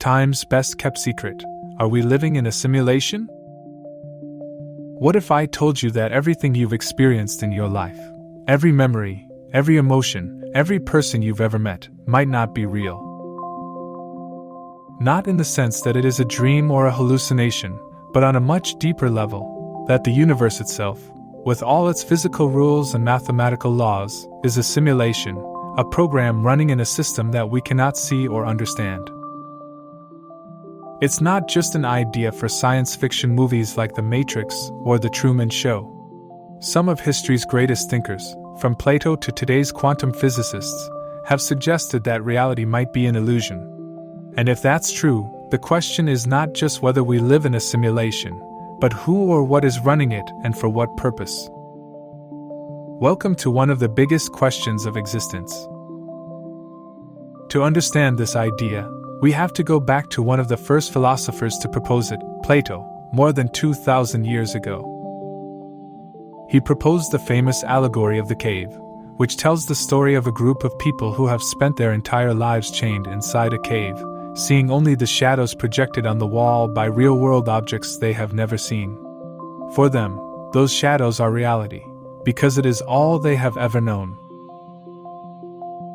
time's best-kept secret. Are we living in a simulation? What if I told you that everything you've experienced in your life, every memory, every emotion, every person you've ever met, might not be real? Not in the sense that it is a dream or a hallucination, but on a much deeper level, that the universe itself, with all its physical rules and mathematical laws, is a simulation, a program running in a system that we cannot see or understand. It's not just an idea for science fiction movies like The Matrix or The Truman Show. Some of history's greatest thinkers, from Plato to today's quantum physicists, have suggested that reality might be an illusion. And if that's true, the question is not just whether we live in a simulation, but who or what is running it and for what purpose. Welcome to one of the biggest questions of existence. To understand this idea, we have to go back to one of the first philosophers to propose it, Plato, more than 2,000 years ago. He proposed the famous Allegory of the cave, which tells the story of a group of people who have spent their entire lives chained inside a cave, seeing only the shadows projected on the wall by real-world objects they have never seen. For them, those shadows are reality, because it is all they have ever known.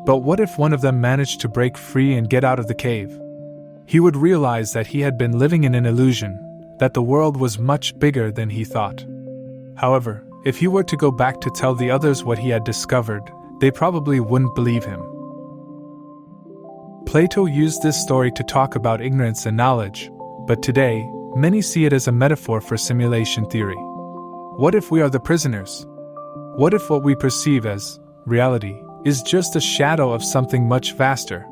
But what if one of them managed to break free and get out of the cave? He would realize that he had been living in an illusion, that the world was much bigger than he thought. However, if he were to go back to tell the others what he had discovered, they probably wouldn't believe him. Plato used this story to talk about ignorance and knowledge, but today, many see it as a metaphor for simulation theory. What if we are the prisoners? What if what we perceive as reality is just a shadow of something much vaster?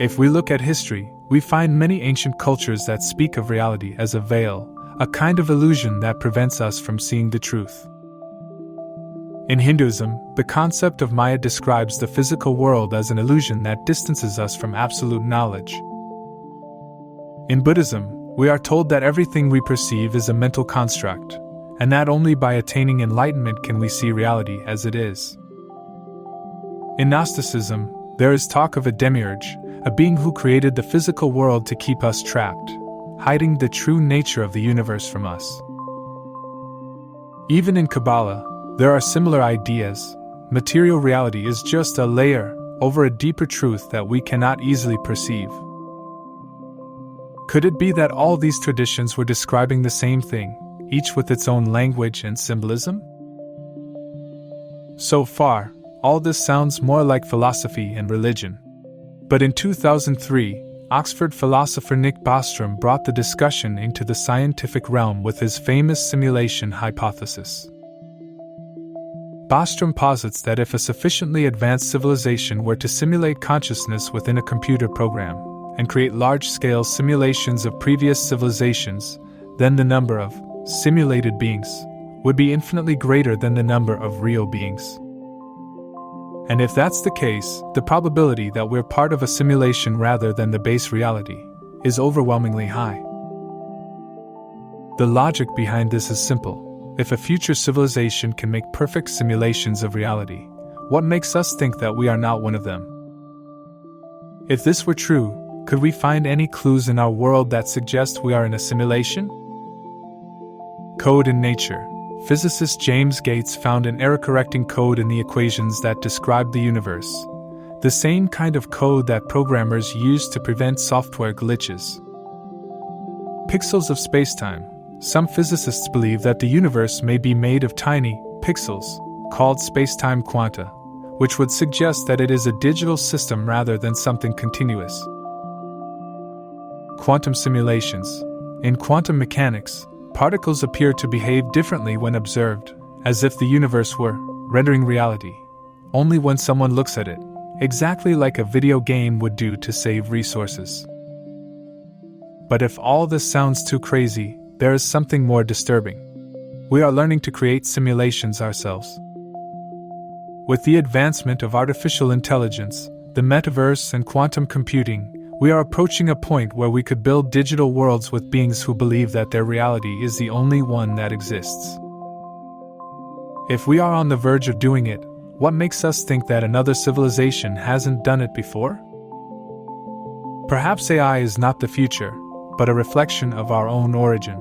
If we look at history, we find many ancient cultures that speak of reality as a veil, a kind of illusion that prevents us from seeing the truth. In Hinduism, the concept of Maya describes the physical world as an illusion that distances us from absolute knowledge. In Buddhism, we are told that everything we perceive is a mental construct, and that only by attaining enlightenment can we see reality as it is. In Gnosticism, there is talk of a demiurge, a being who created the physical world to keep us trapped, hiding the true nature of the universe from us. Even in Kabbalah, there are similar ideas. Material reality is just a layer over a deeper truth that we cannot easily perceive. Could it be that all these traditions were describing the same thing, each with its own language and symbolism? So far, all this sounds more like philosophy and religion. But in 2003, Oxford philosopher Nick Bostrom brought the discussion into the scientific realm with his famous simulation hypothesis. Bostrom posits that if a sufficiently advanced civilization were to simulate consciousness within a computer program, and create large-scale simulations of previous civilizations, then the number of simulated beings would be infinitely greater than the number of real beings. And if that's the case, the probability that we're part of a simulation rather than the base reality is overwhelmingly high. The logic behind this is simple. If a future civilization can make perfect simulations of reality, what makes us think that we are not one of them? If this were true, could we find any clues in our world that suggest we are in a simulation? Code in nature. Physicist James Gates found an error-correcting code in the equations that describe the universe, the same kind of code that programmers use to prevent software glitches. Pixels of spacetime. Some physicists believe that the universe may be made of tiny pixels, called spacetime quanta, which would suggest that it is a digital system rather than something continuous. Quantum simulations. In quantum mechanics, particles appear to behave differently when observed, as if the universe were rendering reality, only when someone looks at it, exactly like a video game would do to save resources. But if all this sounds too crazy, there is something more disturbing. We are learning to create simulations ourselves. With the advancement of artificial intelligence, the metaverse and quantum computing, we are approaching a point where we could build digital worlds with beings who believe that their reality is the only one that exists. If we are on the verge of doing it, what makes us think that another civilization hasn't done it before? Perhaps AI is not the future, but a reflection of our own origin.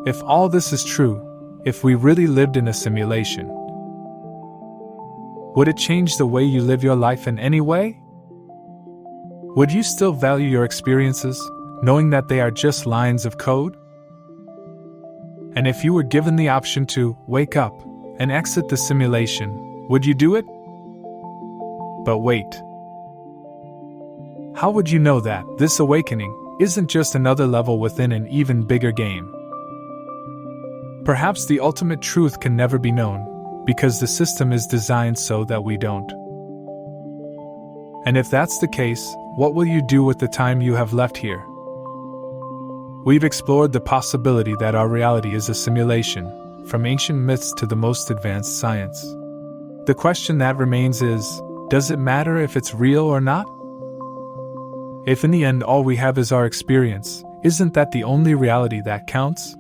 If all this is true, if we really lived in a simulation, would it change the way you live your life in any way? Would you still value your experiences, knowing that they are just lines of code? And if you were given the option to wake up and exit the simulation, would you do it? But wait. How would you know that this awakening isn't just another level within an even bigger game? Perhaps the ultimate truth can never be known, because the system is designed so that we don't. And if that's the case, what will you do with the time you have left here? We've explored the possibility that our reality is a simulation, from ancient myths to the most advanced science. The question that remains is, does it matter if it's real or not? If in the end all we have is our experience, isn't that the only reality that counts?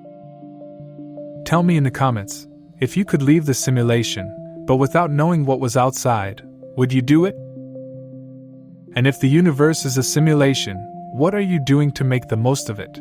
Tell me in the comments, if you could leave the simulation, but without knowing what was outside, would you do it? And if the universe is a simulation, what are you doing to make the most of it?